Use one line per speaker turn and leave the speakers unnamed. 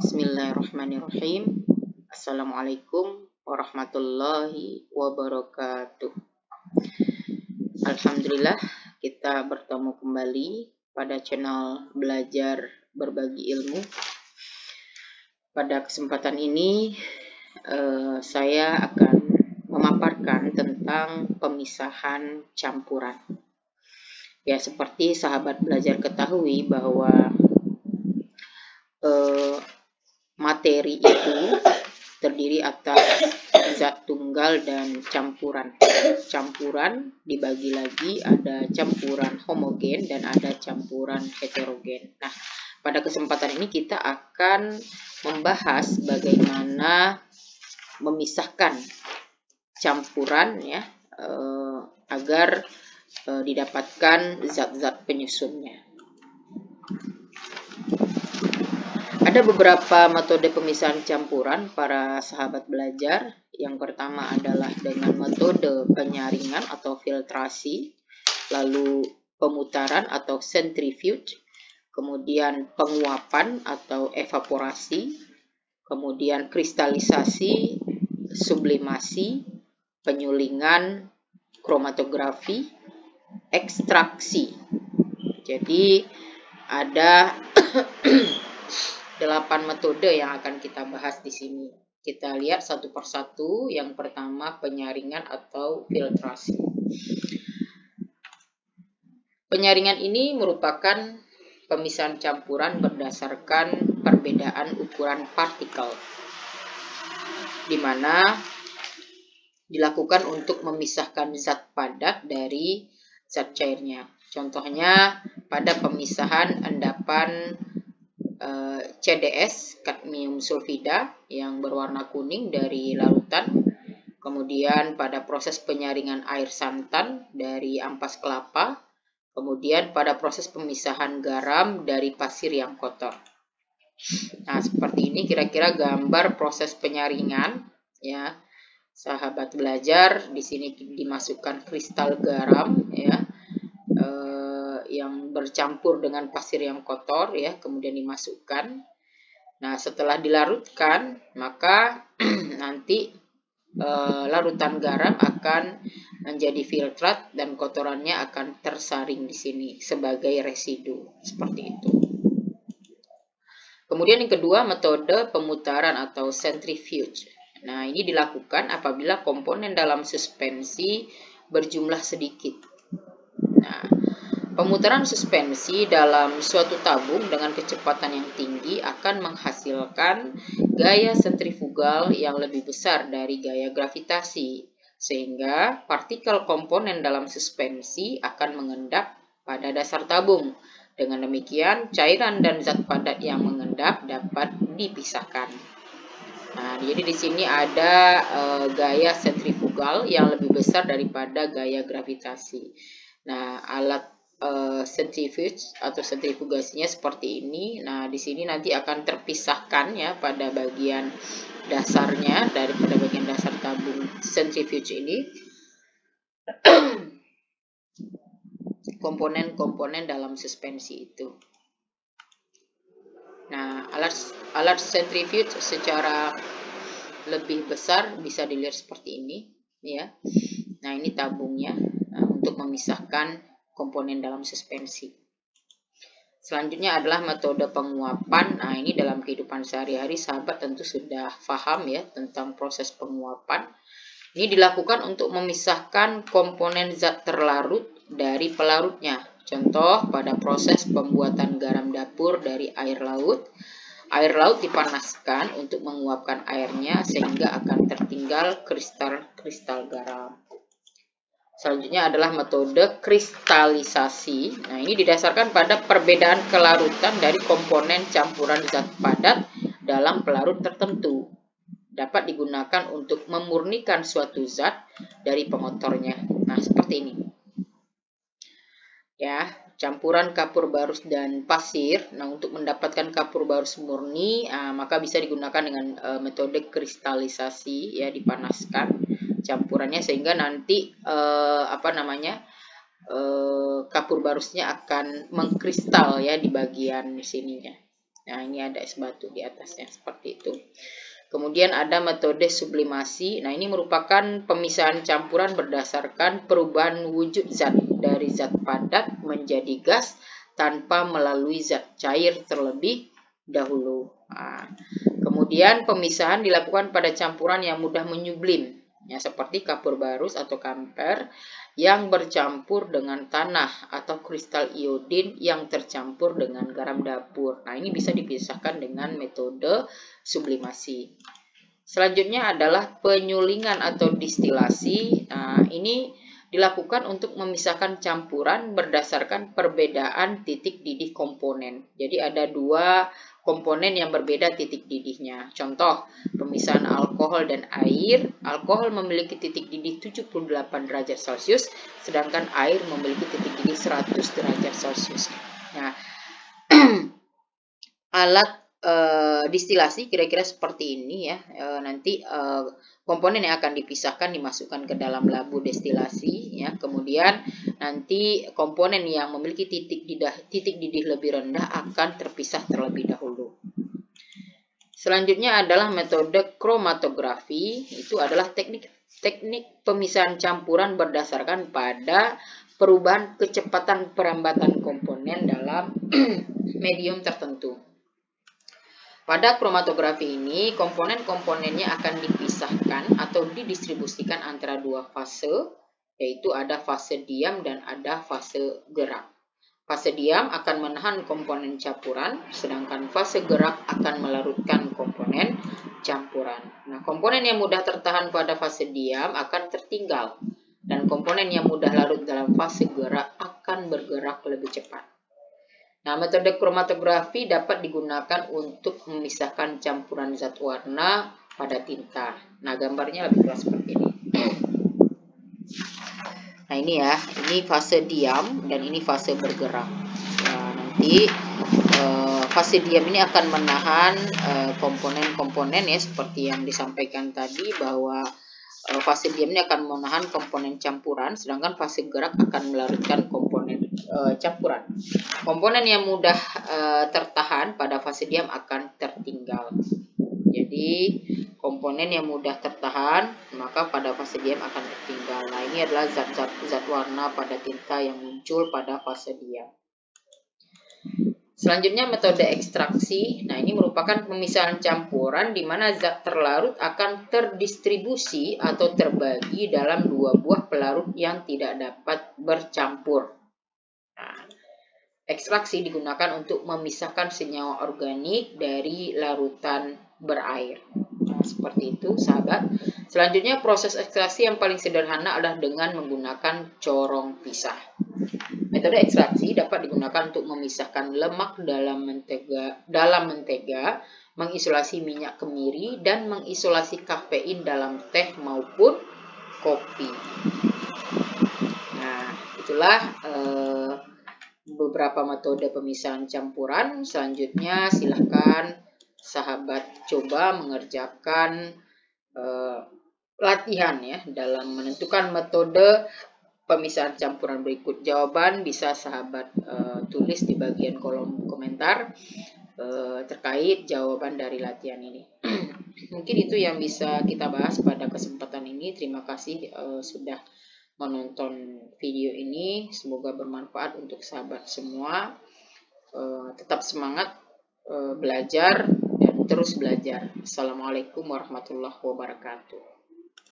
Bismillahirrahmanirrahim. Assalamualaikum warahmatullahi wabarakatuh. Alhamdulillah, kita bertemu kembali pada channel Belajar Berbagi Ilmu. Pada kesempatan ini, saya akan memaparkan tentang pemisahan campuran. Ya, seperti sahabat belajar ketahui bahwa materi itu terdiri atas zat tunggal dan campuran. Campuran dibagi lagi, ada campuran homogen dan ada campuran heterogen. Nah, pada kesempatan ini kita akan membahas bagaimana memisahkan campuran ya agar didapatkan zat-zat penyusunnya. Ada beberapa metode pemisahan campuran para sahabat belajar. Yang pertama adalah dengan metode penyaringan atau filtrasi, lalu pemutaran atau centrifuge, kemudian penguapan atau evaporasi, kemudian kristalisasi, sublimasi, penyulingan, kromatografi, ekstraksi. Jadi ada 8 metode yang akan kita bahas di sini. Kita lihat satu persatu. Yang pertama penyaringan atau filtrasi. Penyaringan ini merupakan pemisahan campuran berdasarkan perbedaan ukuran partikel, di mana dilakukan untuk memisahkan zat padat dari zat cairnya. Contohnya pada pemisahan endapan CDS, kadmium sulfida yang berwarna kuning dari larutan. Kemudian pada proses penyaringan air santan dari ampas kelapa. Kemudian pada proses pemisahan garam dari pasir yang kotor. Nah, seperti ini kira-kira gambar proses penyaringan ya. Sahabat belajar, di sini dimasukkan kristal garam ya. Yang bercampur dengan pasir yang kotor ya, kemudian dimasukkan. Nah, setelah dilarutkan, maka nanti larutan garam akan menjadi filtrat dan kotorannya akan tersaring di sini sebagai residu, seperti itu. Kemudian yang kedua, metode pemutaran atau centrifuge. Nah, ini dilakukan apabila komponen dalam suspensi berjumlah sedikit. Nah, pemutaran suspensi dalam suatu tabung dengan kecepatan yang tinggi akan menghasilkan gaya sentrifugal yang lebih besar dari gaya gravitasi, sehingga partikel komponen dalam suspensi akan mengendap pada dasar tabung. Dengan demikian, cairan dan zat padat yang mengendap dapat dipisahkan. Nah, jadi di sini ada gaya sentrifugal yang lebih besar daripada gaya gravitasi. Nah, alat centrifuge atau sentrifugasinya seperti ini. Nah, di sini nanti akan terpisahkan ya pada bagian dasarnya, daripada bagian dasar tabung centrifuge ini komponen-komponen dalam suspensi itu. Nah, alat centrifuge secara lebih besar bisa dilihat seperti ini ya. Nah, ini tabungnya untuk memisahkan komponen dalam suspensi. Selanjutnya adalah metode penguapan. Nah, ini dalam kehidupan sehari-hari sahabat tentu sudah paham ya tentang proses penguapan. Ini dilakukan untuk memisahkan komponen zat terlarut dari pelarutnya. Contoh pada proses pembuatan garam dapur dari air laut. Air laut dipanaskan untuk menguapkan airnya sehingga akan tertinggal kristal-kristal garam. Selanjutnya adalah metode kristalisasi. Nah, ini didasarkan pada perbedaan kelarutan dari komponen campuran zat padat dalam pelarut tertentu. Dapat digunakan untuk memurnikan suatu zat dari pengotornya. Nah, seperti ini. Ya, campuran kapur barus dan pasir. Nah, untuk mendapatkan kapur barus murni, maka bisa digunakan dengan metode kristalisasi ya, dipanaskan campurannya sehingga nanti kapur barusnya akan mengkristal ya di bagian sininya. Nah, ini ada es batu di atasnya seperti itu. Kemudian ada metode sublimasi. Nah, ini merupakan pemisahan campuran berdasarkan perubahan wujud zat dari zat padat menjadi gas tanpa melalui zat cair terlebih dahulu. Nah, kemudian pemisahan dilakukan pada campuran yang mudah menyublim, ya, seperti kapur barus atau kamper yang bercampur dengan tanah atau kristal iodin yang tercampur dengan garam dapur. Nah, ini bisa dipisahkan dengan metode sublimasi. Selanjutnya adalah penyulingan atau distilasi. Nah, ini dilakukan untuk memisahkan campuran berdasarkan perbedaan titik didih komponen. Jadi ada dua komponen yang berbeda titik didihnya. Contoh, pemisahan alkohol dan air. Alkohol memiliki titik didih 78 derajat Celcius, sedangkan air memiliki titik didih 100 derajat Celcius. Nah, alat distilasi kira-kira seperti ini ya. Nanti komponen yang akan dipisahkan dimasukkan ke dalam labu destilasi ya. Kemudian nanti komponen yang memiliki titik didih lebih rendah akan terpisah terlebih dahulu. Selanjutnya adalah metode kromatografi. Itu adalah teknik pemisahan campuran berdasarkan pada perubahan kecepatan perambatan komponen dalam medium tertentu. Pada kromatografi ini, komponen-komponennya akan dipisahkan atau didistribusikan antara dua fase, yaitu ada fase diam dan ada fase gerak. Fase diam akan menahan komponen campuran, sedangkan fase gerak akan melarutkan komponen campuran. Nah, komponen yang mudah tertahan pada fase diam akan tertinggal, dan komponen yang mudah larut dalam fase gerak akan bergerak lebih cepat. Nah, metode kromatografi dapat digunakan untuk memisahkan campuran zat warna pada tinta. Nah, gambarnya lebih jelas seperti ini. Nah, ini ya, ini fase diam dan ini fase bergerak. Nah, nanti fase diam ini akan menahan komponen-komponen ya, seperti yang disampaikan tadi bahwa fase diam ini akan menahan komponen campuran, sedangkan fase gerak akan melarutkan komponen campuran. Komponen yang mudah tertahan pada fase diam akan tertinggal. Jadi komponen yang mudah tertahan maka pada fase diam akan tertinggal. Nah, ini adalah zat warna pada tinta yang muncul pada fase diam. Selanjutnya metode ekstraksi. Nah, ini merupakan pemisahan campuran di mana zat terlarut akan terdistribusi atau terbagi dalam dua buah pelarut yang tidak dapat bercampur. Nah, ekstraksi digunakan untuk memisahkan senyawa organik dari larutan berair. Nah, seperti itu, sahabat. Selanjutnya, proses ekstraksi yang paling sederhana adalah dengan menggunakan corong pisah. Metode ekstraksi dapat digunakan untuk memisahkan lemak dalam mentega, mengisolasi minyak kemiri, dan mengisolasi kafein dalam teh maupun kopi. Nah, itulah beberapa metode pemisahan campuran. Selanjutnya, silahkan sahabat coba mengerjakan latihan ya dalam menentukan metode pemisahan campuran berikut. Jawaban bisa sahabat tulis di bagian kolom komentar terkait jawaban dari latihan ini. Mungkin itu yang bisa kita bahas pada kesempatan ini. Terima kasih sudah menonton video ini. Semoga bermanfaat untuk sahabat semua. Tetap semangat belajar dan terus belajar. Assalamualaikum warahmatullahi wabarakatuh.